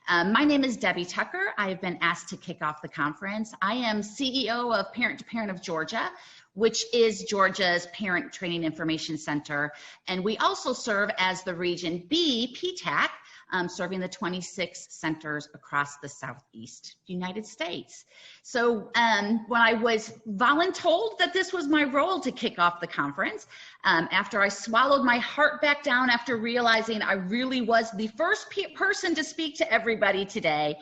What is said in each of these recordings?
My name is Debbie Tucker. I have been asked to kick off the conference. I am CEO of Parent to Parent of Georgia, which is Georgia's Parent Training Information Center. And we also serve as the Region B PTAC, serving the 26 centers across the Southeast United States. So when I was voluntold that this was my role to kick off the conference, after I swallowed my heart back down after realizing I really was the first person to speak to everybody today,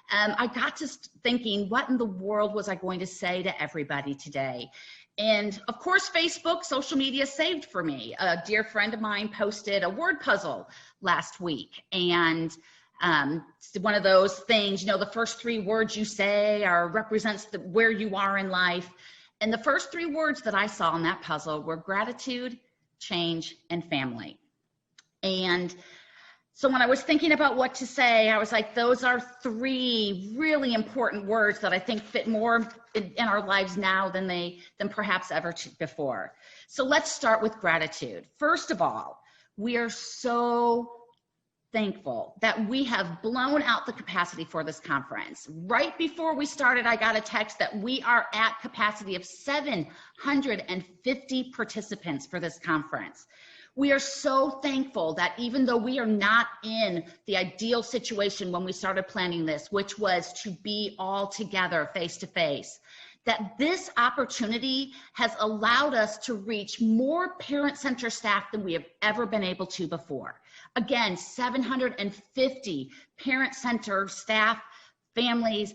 I got to thinking, what in the world was I going to say to everybody today? And of course, Facebook, social media saved for me. A dear friend of mine posted a word puzzle last week. And it's one of those things, you know, the first 3 words you say represents where you are in life. And the first 3 words that I saw in that puzzle were gratitude, change, and family. And so when I was thinking about what to say, I was like, those are 3 really important words that I think fit more in our lives now than perhaps ever before. So let's start with gratitude. First of all, we are so thankful that we have blown out the capacity for this conference. Right before we started, I got a text that we are at capacity of 750 participants for this conference. We are so thankful that even though we are not in the ideal situation when we started planning this, which was to be all together face to face, that this opportunity has allowed us to reach more parent center staff than we have ever been able to before. Again, 750 parent center staff, families,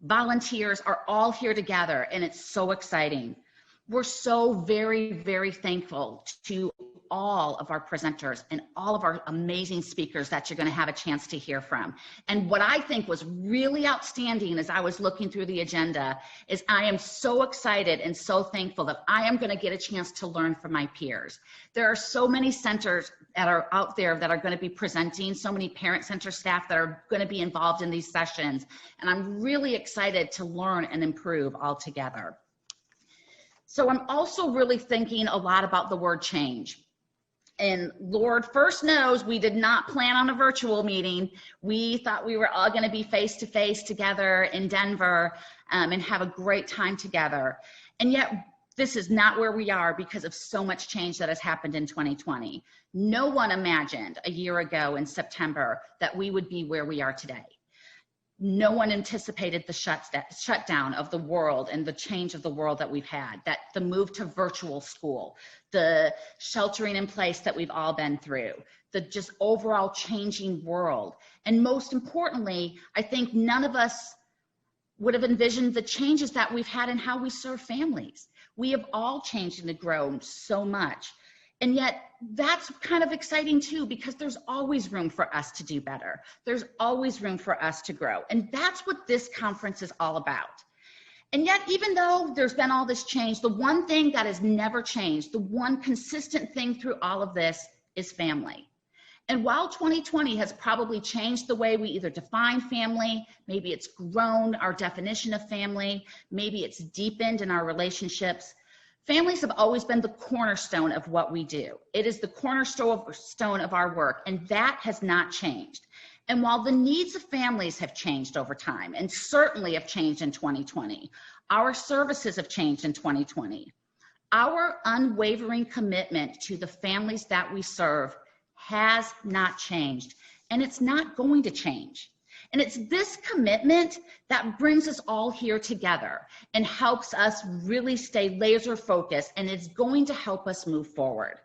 volunteers are all here together, and it's so exciting. We're so very, very thankful to all of our presenters and all of our amazing speakers that you're going to have a chance to hear from. And what I think was really outstanding as I was looking through the agenda is I am so excited and so thankful that I am going to get a chance to learn from my peers. There are so many centers that are out there that are going to be presenting, so many parent center staff that are going to be involved in these sessions. And I'm really excited to learn and improve all together. So I'm also really thinking a lot about the word change. And Lord first knows we did not plan on a virtual meeting. We thought we were all going to be face to face together in Denver and have a great time together. And yet this is not where we are because of so much change that has happened in 2020. No one imagined a year ago in September that we would be where we are today. No one anticipated the shutdown of the world and the change of the world that we've had, that the move to virtual school, the sheltering in place that we've all been through, the just overall changing world. And most importantly, I think none of us would have envisioned the changes that we've had in how we serve families. We have all changed and grown so much. And yet that's kind of exciting too, because there's always room for us to do better. There's always room for us to grow. And that's what this conference is all about. And yet, even though there's been all this change, the one thing that has never changed, the one consistent thing through all of this is family. And while 2020 has probably changed the way we either define family, maybe it's grown our definition of family, maybe it's deepened in our relationships, families have always been the cornerstone of what we do. It is the cornerstone of our work, and that has not changed. And while the needs of families have changed over time, and certainly have changed in 2020, our services have changed in 2020. Our unwavering commitment to the families that we serve has not changed, and it's not going to change. And it's this commitment that brings us all here together and helps us really stay laser focused, and it's going to help us move forward.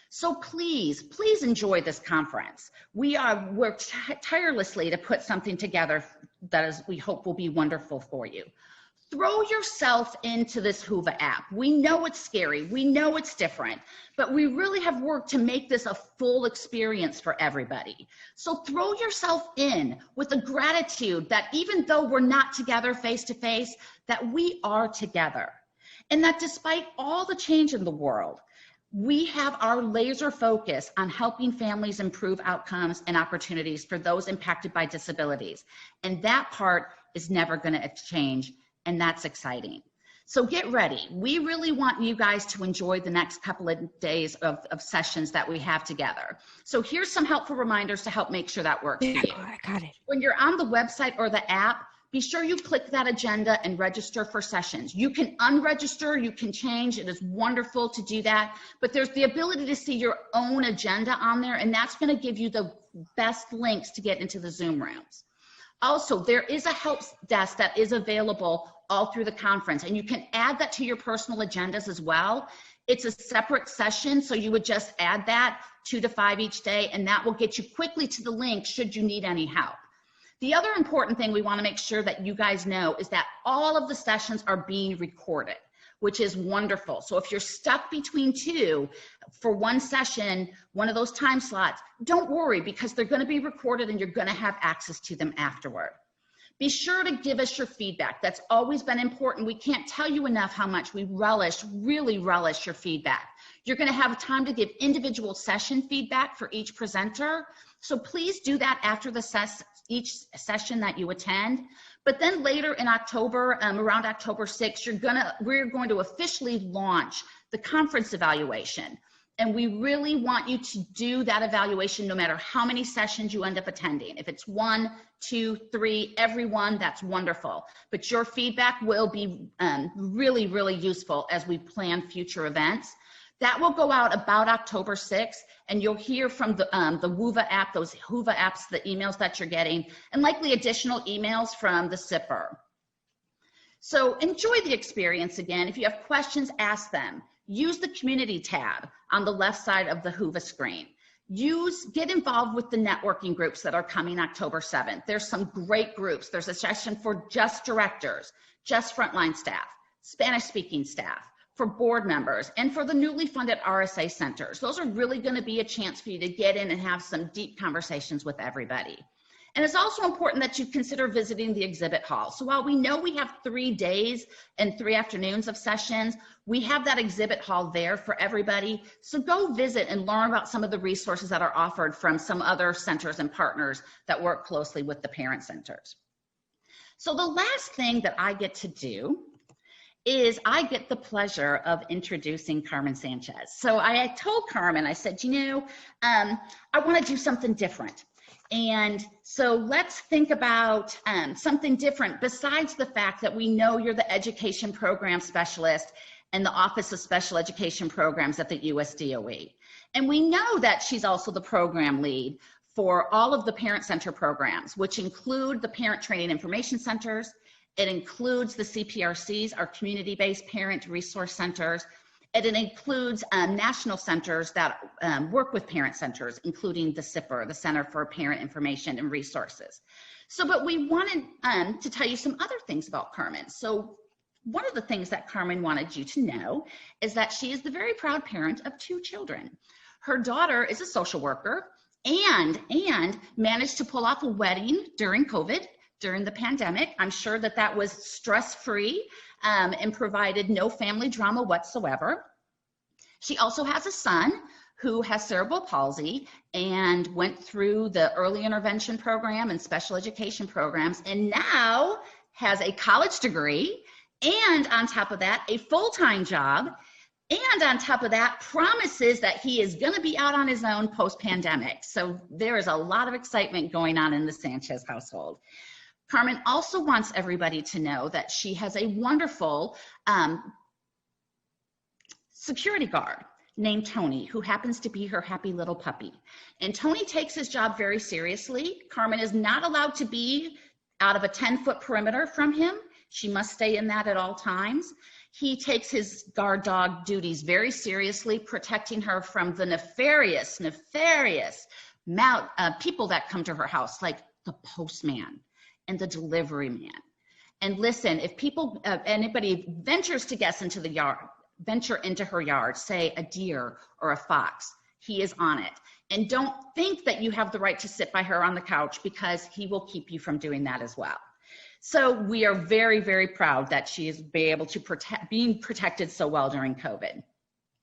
So please, please enjoy this conference. We work tirelessly to put something together that we hope will be wonderful for you. Throw yourself into this Hoover app. We know it's scary, we know it's different, but we really have worked to make this a full experience for everybody. So throw yourself in with a gratitude that even though we're not together face to face, that we are together. And that despite all the change in the world, we have our laser focus on helping families improve outcomes and opportunities for those impacted by disabilities. And that part is never going to change. And that's exciting. So get ready. We really want you guys to enjoy the next couple of days of sessions that we have together. So here's some helpful reminders to help make sure that works for you. I got it. When you're on the website or the app, be sure you click that agenda and register for sessions. You can unregister, you can change. It is wonderful to do that, but there's the ability to see your own agenda on there, and that's going to give you the best links to get into the Zoom rooms. Also, there is a help desk that is available all through the conference, and you can add that to your personal agendas as well. It's a separate session, so you would just add that 2 to 5 each day, and that will get you quickly to the link should you need any help. The other important thing we want to make sure that you guys know is that all of the sessions are being recorded, which is wonderful. So if you're stuck between two for one session, one of those time slots, don't worry, because they're going to be recorded and you're going to have access to them afterward. Be sure to give us your feedback. That's always been important. We can't tell you enough how much we really relish your feedback. You're going to have time to give individual session feedback for each presenter. So please do that after each session that you attend. But then later in October, around October 6th, we're going to officially launch the conference evaluation. And we really want you to do that evaluation no matter how many sessions you end up attending. If it's 1, 2, 3, every one, that's wonderful. But your feedback will be really useful as we plan future events. That will go out about October 6th, and you'll hear from the Hoover App, those Hoover Apps, the emails that you're getting, and likely additional emails from the SIPR. So enjoy the experience again. If you have questions, ask them. Use the community tab on the left side of the Hoover screen. Get involved with the networking groups that are coming October 7th. There's some great groups. There's a session for just directors, just frontline staff, Spanish-speaking staff, for board members, and for the newly funded RSA centers. Those are really going to be a chance for you to get in and have some deep conversations with everybody. And it's also important that you consider visiting the exhibit hall. So while we know we have 3 days and 3 afternoons of sessions, we have that exhibit hall there for everybody. So go visit and learn about some of the resources that are offered from some other centers and partners that work closely with the parent centers. So the last thing that I get to do is I get the pleasure of introducing Carmen Sanchez. So I told Carmen, I said, I want to do something different. And so let's think about something different besides the fact that we know you're the education program specialist and the Office of Special Education Programs at the USDOE. And we know that she's also the program lead for all of the parent center programs, which include the parent training information centers. It includes the CPRCs, our community-based parent resource centers. And it includes national centers that work with parent centers, including the SIPR, the Center for Parent Information and Resources. So, but we wanted to tell you some other things about Carmen. So one of the things that Carmen wanted you to know is that she is the very proud parent of 2 children. Her daughter is a social worker and managed to pull off a wedding during COVID, during the pandemic. I'm sure that was stress-free and provided no family drama whatsoever. She also has a son who has cerebral palsy and went through the early intervention program and special education programs, and now has a college degree, and on top of that, a full-time job, and on top of that, promises that he is going to be out on his own post-pandemic. So there is a lot of excitement going on in the Sanchez household. Carmen also wants everybody to know that she has a wonderful security guard named Tony, who happens to be her happy little puppy. And Tony takes his job very seriously. Carmen is not allowed to be out of a 10-foot perimeter from him. She must stay in that at all times. He takes his guard dog duties very seriously, protecting her from the nefarious people that come to her house, like the postman and the delivery man. And listen, if anybody ventures to venture into her yard, say a deer or a fox, he is on it. And don't think that you have the right to sit by her on the couch, because he will keep you from doing that as well. So we are very, very proud that she is being protected so well during COVID.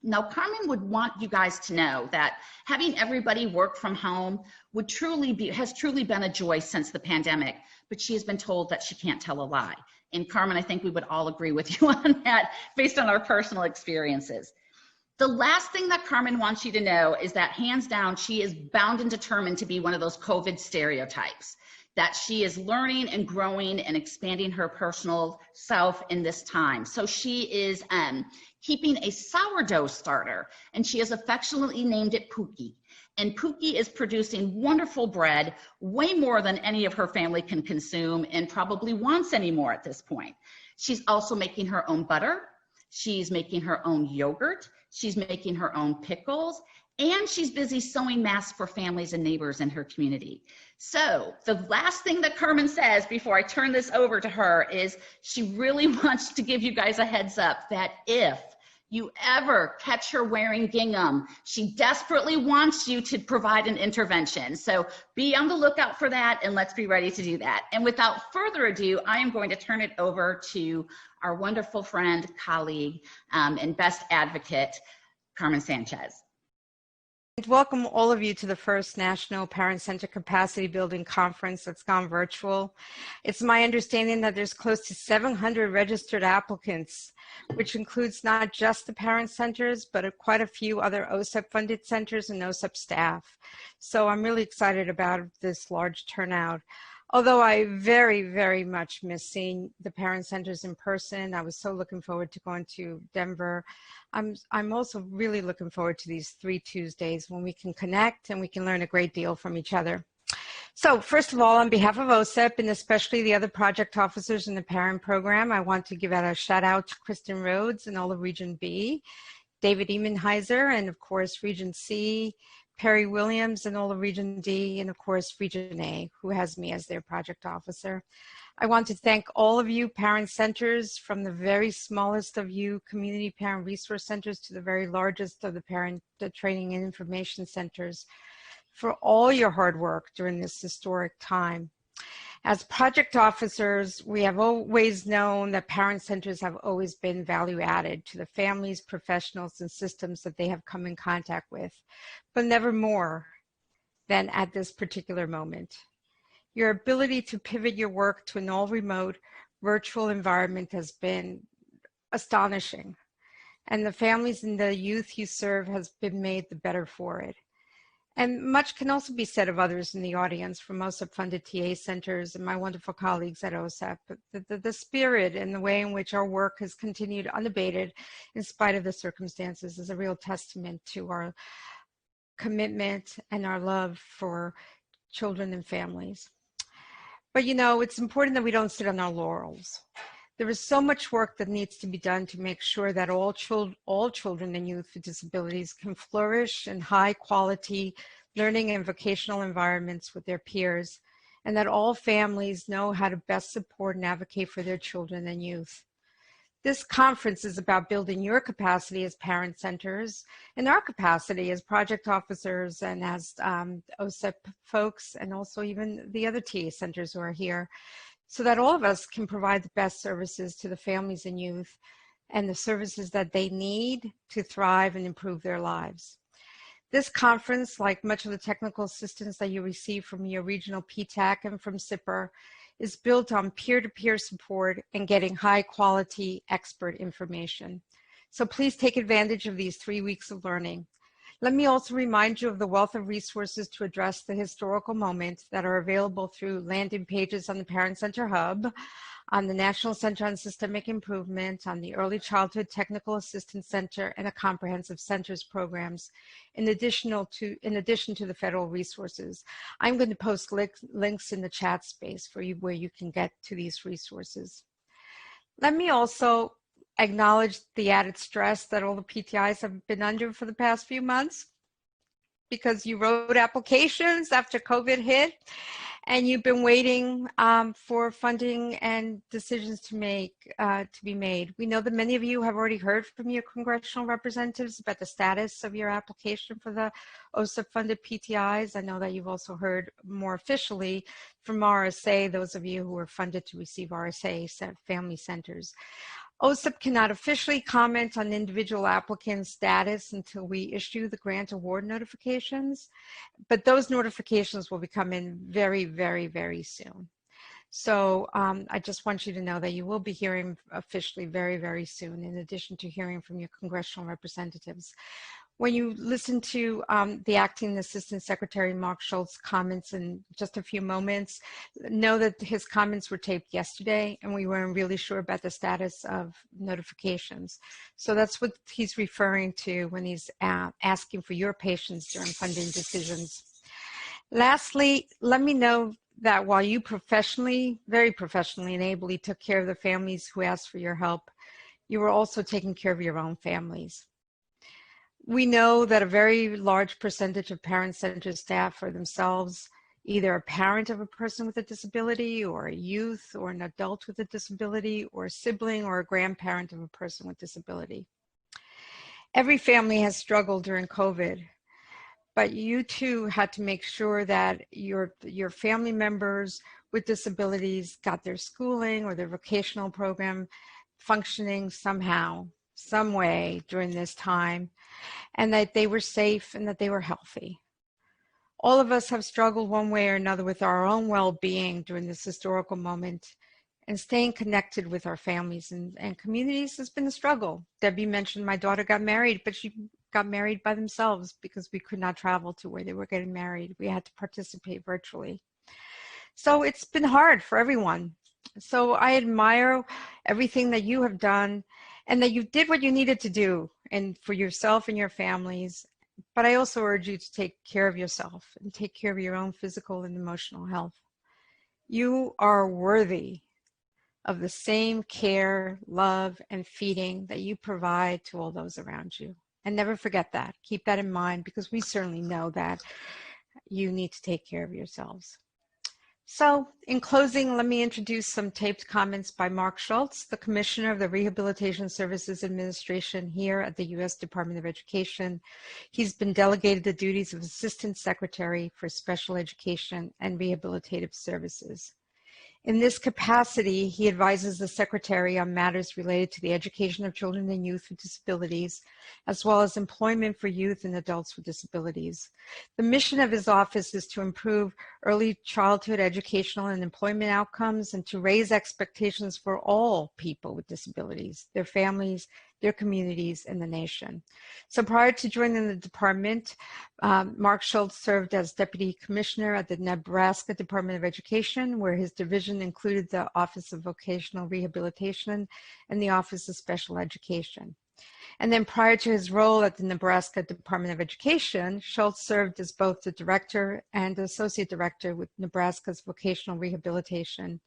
Now, Carmen would want you guys to know that having everybody work from home has truly been a joy since the pandemic, but she has been told that she can't tell a lie. And Carmen, I think we would all agree with you on that based on our personal experiences. The last thing that Carmen wants you to know is that hands down, she is bound and determined to be one of those COVID stereotypes, that she is learning and growing and expanding her personal self in this time. So she is keeping a sourdough starter, and she has affectionately named it Pookie. And Pookie is producing wonderful bread, way more than any of her family can consume and probably wants anymore at this point. She's also making her own butter. She's making her own yogurt. She's making her own pickles, and she's busy sewing masks for families and neighbors in her community. So the last thing that Carmen says before I turn this over to her is she really wants to give you guys a heads up that if you ever catch her wearing gingham, she desperately wants you to provide an intervention. So be on the lookout for that, and let's be ready to do that. And without further ado, I am going to turn it over to our wonderful friend, colleague, and best advocate, Carmen Sanchez. Welcome all of you to the first National Parent Center Capacity Building Conference that's gone virtual. It's my understanding that there's close to 700 registered applicants, which includes not just the parent centers, but quite a few other OSEP-funded centers and OSEP staff. So I'm really excited about this large turnout. Although I very, very much miss seeing the parent centers in person. I was so looking forward to going to Denver. I'm also really looking forward to these 3 Tuesdays when we can connect and we can learn a great deal from each other. So first of all, on behalf of OSEP and especially the other project officers in the parent program, I want to give out a shout out to Kristen Rhodes and all of Region B, David Emenheiser, and of course Region C, Perry Williams and all of Region D, and of course Region A, who has me as their project officer. I want to thank all of you parent centers, from the very smallest of you community parent resource centers to the very largest of the parent training and information centers, for all your hard work during this historic time. As project officers, we have always known that parent centers have always been value added to the families, professionals, and systems that they have come in contact with, but never more than at this particular moment. Your ability to pivot your work to an all-remote virtual environment has been astonishing, and the families and the youth you serve has been made the better for it. And much can also be said of others in the audience, from OSEP-funded TA centers and my wonderful colleagues at OSEP. The spirit and the way in which our work has continued unabated in spite of the circumstances is a real testament to our commitment and our love for children and families. But you know, it's important that we don't sit on our laurels. There is so much work that needs to be done to make sure that all children and youth with disabilities can flourish in high quality learning and vocational environments with their peers, and that all families know how to best support and advocate for their children and youth. This conference is about building your capacity as parent centers and our capacity as project officers and as OSEP folks, and also even the other TA centers who are here, so that all of us can provide the best services to the families and youth and the services that they need to thrive and improve their lives. This conference, like much of the technical assistance that you receive from your regional PTAC and from SIPR, is built on peer-to-peer support and getting high-quality expert information. So please take advantage of these 3 weeks of learning. Let me also remind you of the wealth of resources to address the historical moment that are available through landing pages on the Parent Center Hub, on the National Center on Systemic Improvement, on the Early Childhood Technical Assistance Center, and a comprehensive centers programs, in addition to the federal resources. I'm going to post links in the chat space for you where you can get to these resources. Let me also acknowledge the added stress that all the PTIs have been under for the past few months, because you wrote applications after COVID hit and you've been waiting for funding and decisions to be made. We know that many of you have already heard from your congressional representatives about the status of your application for the OSEP funded PTIs. I know that you've also heard more officially from RSA, those of you who are funded to receive RSA family centers. OSIP cannot officially comment on individual applicants' status until we issue the grant award notifications, but those notifications will be coming very, very, very soon. So I just want you to know that you will be hearing officially very, very soon, in addition to hearing from your congressional representatives. When you listen to the Acting Assistant Secretary Mark Schultz comments in just a few moments, know that his comments were taped yesterday and we weren't really sure about the status of notifications. So that's what he's referring to when he's asking for your patience during funding decisions. Lastly, let me know that while you professionally, very professionally and ably took care of the families who asked for your help, you were also taking care of your own families. We know that a very large percentage of parent-centered staff are themselves either a parent of a person with a disability, or a youth or an adult with a disability, or a sibling or a grandparent of a person with disability. Every family has struggled during COVID, but you too had to make sure that your family members with disabilities got their schooling or their vocational program functioning somehow, some way during this time, and that they were safe and that they were healthy. All of us have struggled one way or another with our own well-being during this historical moment, and staying connected with our families and communities has been a struggle. Debbie mentioned my daughter got married, but she got married by themselves because we could not travel to where they were getting married. We had to participate virtually. So it's been hard for everyone. So I admire everything that you have done, and that you did what you needed to do and for yourself and your families. But I also urge you to take care of yourself and take care of your own physical and emotional health. You are worthy of the same care, love, and feeding that you provide to all those around you. And never forget that. Keep that in mind, because we certainly know that you need to take care of yourselves. So in closing, let me introduce some taped comments by Mark Schultz, the Commissioner of the Rehabilitation Services Administration here at the U.S. Department of Education. He's been delegated the duties of Assistant Secretary for Special Education and Rehabilitative Services. In this capacity, he advises the Secretary on matters related to the education of children and youth with disabilities, as well as employment for youth and adults with disabilities. The mission of his office is to improve early childhood educational and employment outcomes, and to raise expectations for all people with disabilities, their families, their communities, and the nation. So prior to joining the department, Mark Schultz served as Deputy Commissioner at the Nebraska Department of Education, where his division included the Office of Vocational Rehabilitation and the Office of Special Education. And then prior to his role at the Nebraska Department of Education, Schultz served as both the Director and Associate Director with Nebraska's Vocational Rehabilitation.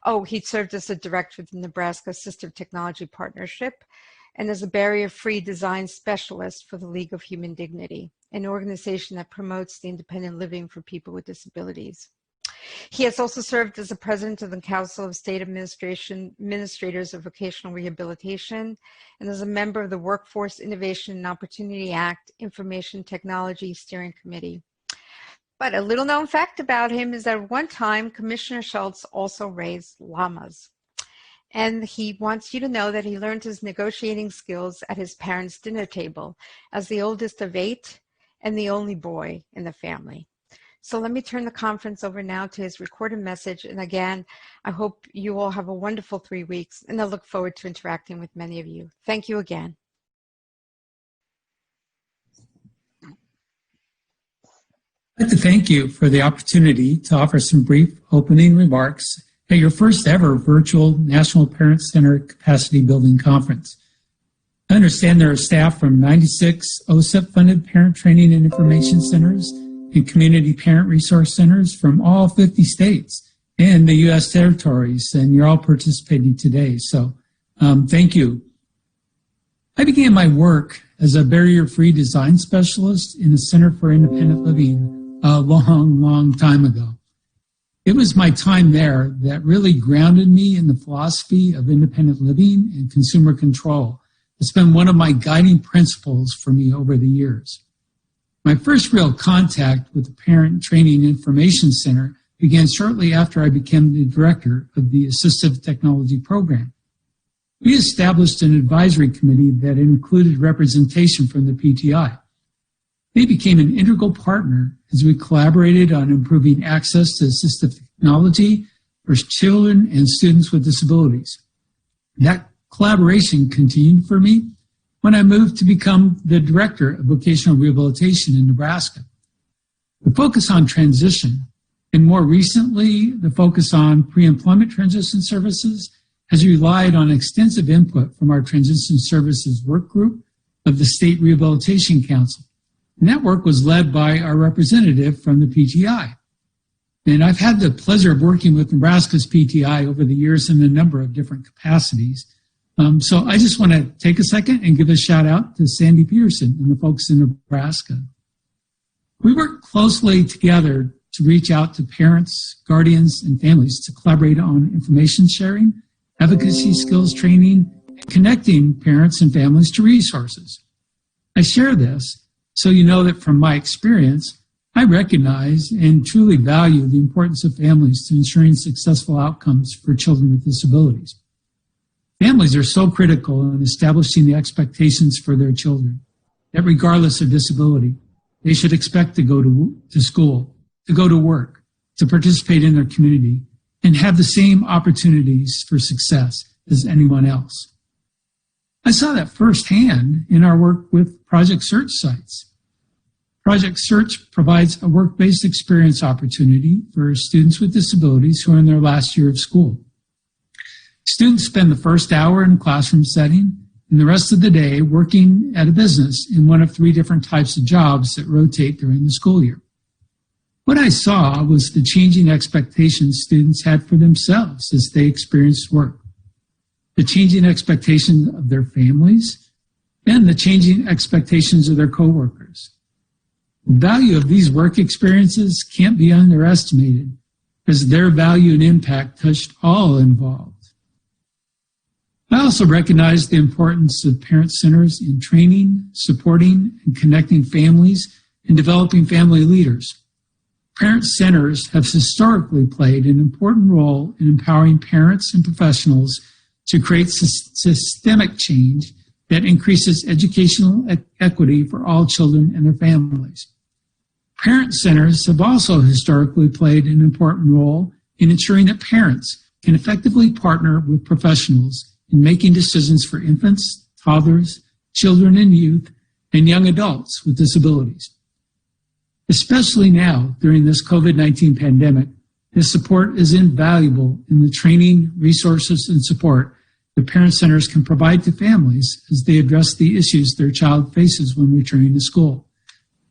Oh, he served as the Director of the Nebraska Assistive Technology Partnership, and as a barrier-free design specialist for the League of Human Dignity, an organization that promotes the independent living for people with disabilities. He has also served as the president of the Council of State Administrators of Vocational Rehabilitation, and as a member of the Workforce Innovation and Opportunity Act Information Technology Steering Committee. But a little known fact about him is that at one time, Commissioner Schultz also raised llamas. And he wants you to know that he learned his negotiating skills at his parents' dinner table as the oldest of 8 and the only boy in the family. So let me turn the conference over now to his recorded message. And again, I hope you all have a wonderful 3 weeks, and I look forward to interacting with many of you. Thank you again. I'd like to thank you for the opportunity to offer some brief opening remarks at your first ever virtual National Parent Center Capacity Building Conference. I understand there are staff from 96 OSIP-funded parent training and information centers and community parent resource centers from all 50 states and the U.S. territories, and you're all participating today, so thank you. I began my work as a barrier-free design specialist in the Center for Independent Living a long, long time ago. It was my time there that really grounded me in the philosophy of independent living and consumer control. It's been one of my guiding principles for me over the years. My first real contact with the Parent Training Information Center began shortly after I became the director of the Assistive Technology Program. we established an advisory committee that included representation from the PTI. They became an integral partner as we collaborated on improving access to assistive technology for children and students with disabilities. That collaboration continued for me when I moved to become the Director of Vocational Rehabilitation in Nebraska. The focus on transition, and more recently, the focus on pre-employment transition services, has relied on extensive input from our Transition Services Work Group of the State Rehabilitation Council. And that work was led by our representative from the PTI. And I've had the pleasure of working with Nebraska's PTI over the years in a number of different capacities. So I just want to take a second and give a shout out to Sandy Peterson and the folks in Nebraska. We work closely together to reach out to parents, guardians, and families to collaborate on information sharing, advocacy skills training, and connecting parents and families to resources. I share this so you know that from my experience, I recognize and truly value the importance of families to ensuring successful outcomes for children with disabilities. Families are so critical in establishing the expectations for their children that regardless of disability, they should expect to go to school, to go to work, to participate in their community, and have the same opportunities for success as anyone else. I saw that firsthand in our work with Project Search sites. Project Search provides a work-based experience opportunity for students with disabilities who are in their last year of school. Students spend the first hour in a classroom setting and the rest of the day working at a business in one of 3 different types of jobs that rotate during the school year. What I saw was the changing expectations students had for themselves as they experienced work, the changing expectations of their families, and the changing expectations of their coworkers. The value of these work experiences can't be underestimated because their value and impact touched all involved. I also recognize the importance of parent centers in training, supporting, and connecting families and developing family leaders. Parent centers have historically played an important role in empowering parents and professionals to create systemic change that increases educational equity for all children and their families. Parent centers have also historically played an important role in ensuring that parents can effectively partner with professionals in making decisions for infants, toddlers, children and youth, and young adults with disabilities. Especially now, during this COVID-19 pandemic, this support is invaluable in the training, resources, and support that parent centers can provide to families as they address the issues their child faces when returning to school,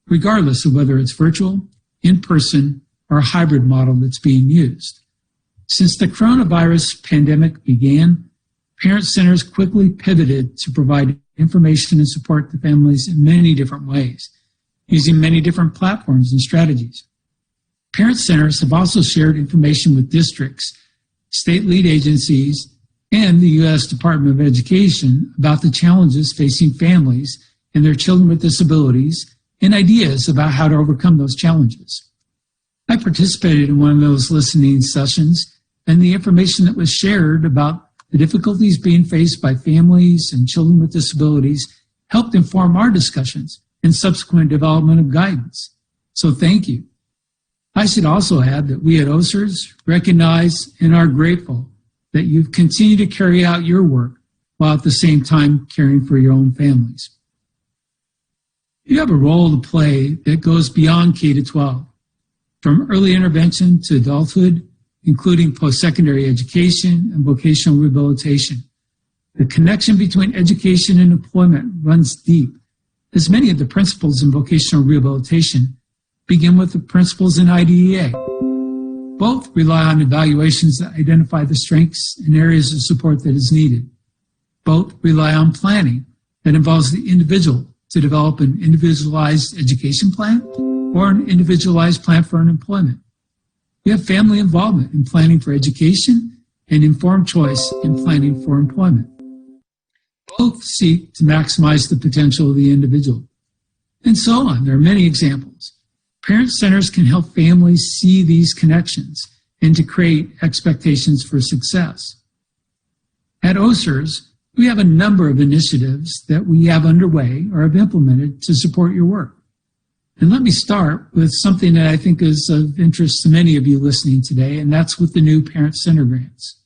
regardless of whether it's virtual, in-person, or a hybrid model that's being used. Since the coronavirus pandemic began, parent centers quickly pivoted to provide information and support to families in many different ways, using many different platforms and strategies. Parent centers have also shared information with districts, state lead agencies, and the U.S. Department of Education about the challenges facing families and their children with disabilities and ideas about how to overcome those challenges. I participated in one of those listening sessions, and the information that was shared about the difficulties being faced by families and children with disabilities helped inform our discussions and subsequent development of guidance. So thank you. I should also add that we at OSERS recognize and are grateful that you've continued to carry out your work while at the same time caring for your own families. You have a role to play that goes beyond K-12, from early intervention to adulthood, including post-secondary education and vocational rehabilitation. The connection between education and employment runs deep, as many of the principles in vocational rehabilitation begin with the principles in IDEA. Both rely on evaluations that identify the strengths and areas of support that is needed. Both rely on planning that involves the individual to develop an individualized education plan or an individualized plan for an employment. We have family involvement in planning for education and informed choice in planning for employment. Both seek to maximize the potential of the individual. And so on. There are many examples. Parent centers can help families see these connections and to create expectations for success. At OSERS, We have a number of initiatives that we have underway or have implemented to support your work. And let me start with something that I think is of interest to many of you listening today, and that's with the new Parent Center grants.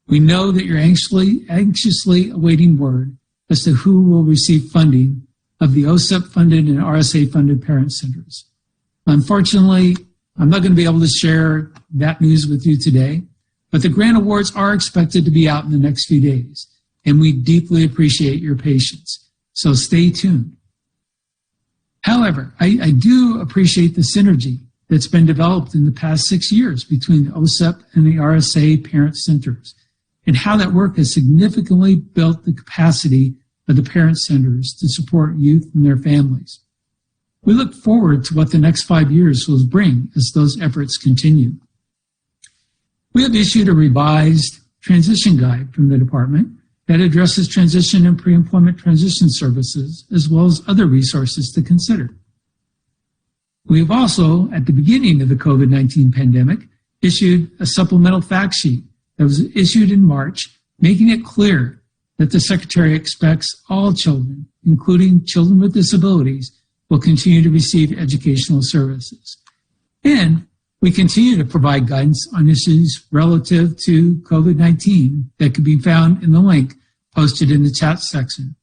We know that you're anxiously awaiting word as to who will receive funding of the OSEP-funded and RSA-funded parent centers. Unfortunately, I'm not going to be able to share that news with you today, but the grant awards are expected to be out in the next few days, and we deeply appreciate your patience. So stay tuned. However, I do appreciate the synergy that's been developed in the past 6 years between the OSEP and the RSA parent centers, and how that work has significantly built the capacity of the parent centers to support youth and their families. We look forward to what the next 5 years will bring as those efforts continue. We have issued a revised transition guide from the department that addresses transition and pre-employment transition services, as well as other resources to consider. We have also, at the beginning of the COVID-19 pandemic, issued a supplemental fact sheet that was issued in March, making it clear that the Secretary expects all children, including children with disabilities, will continue to receive educational services. And we continue to provide guidance on issues relative to COVID-19 that can be found in the link posted in the chat section.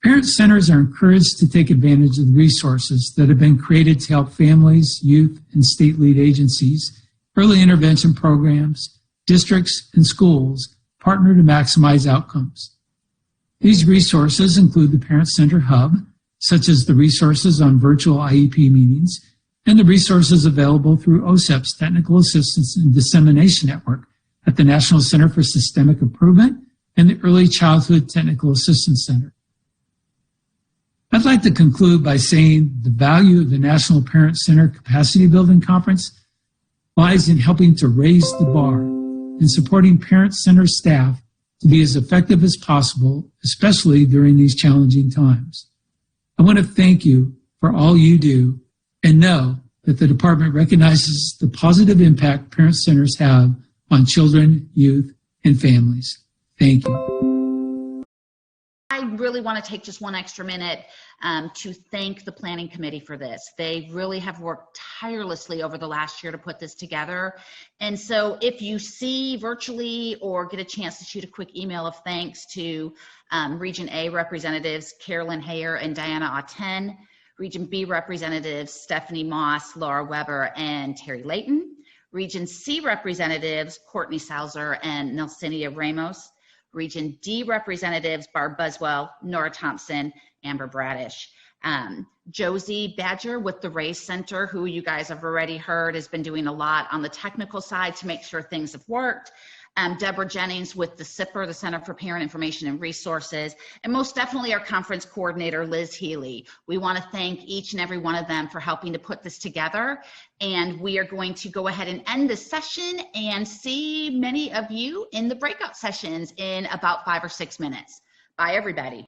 Parent centers are encouraged to take advantage of the resources that have been created to help families, youth, and state lead agencies, early intervention programs, districts, and schools partner to maximize outcomes. These resources include the Parent Center Hub, such as the resources on virtual IEP meetings, and the resources available through OSEP's Technical Assistance and Dissemination Network at the National Center for Systemic Improvement and the Early Childhood Technical Assistance Center. I'd like to conclude by saying the value of the National Parent Center Capacity Building Conference lies in helping to raise the bar and supporting parent center staff to be as effective as possible, especially during these challenging times. I want to thank you for all you do and know that the department recognizes the positive impact parent centers have on children, youth, and families. Thank you. I really want to take just one extra minute to thank the planning committee for this. They really have worked tirelessly over the last year to put this together. And so if you see virtually or get a chance to shoot a quick email of thanks to Region A representatives Carolyn Hayer and Diana Auten, Region B representatives Stephanie Moss, Laura Weber, and Terry Layton, Region C representatives Courtney Salzer and Nelsinia Ramos, Region D representatives Barb Buswell, Nora Thompson, Amber Bradish. Josie Badger with the Race Center, who you guys have already heard has been doing a lot on the technical side to make sure things have worked. Deborah Jennings with the CIPR, the Center for Parent Information and Resources, and most definitely our conference coordinator, Liz Healy. We want to thank each and every one of them for helping to put this together. And we are going to go ahead and end this session and see many of you in the breakout sessions in about 5 or 6 minutes. Bye, everybody.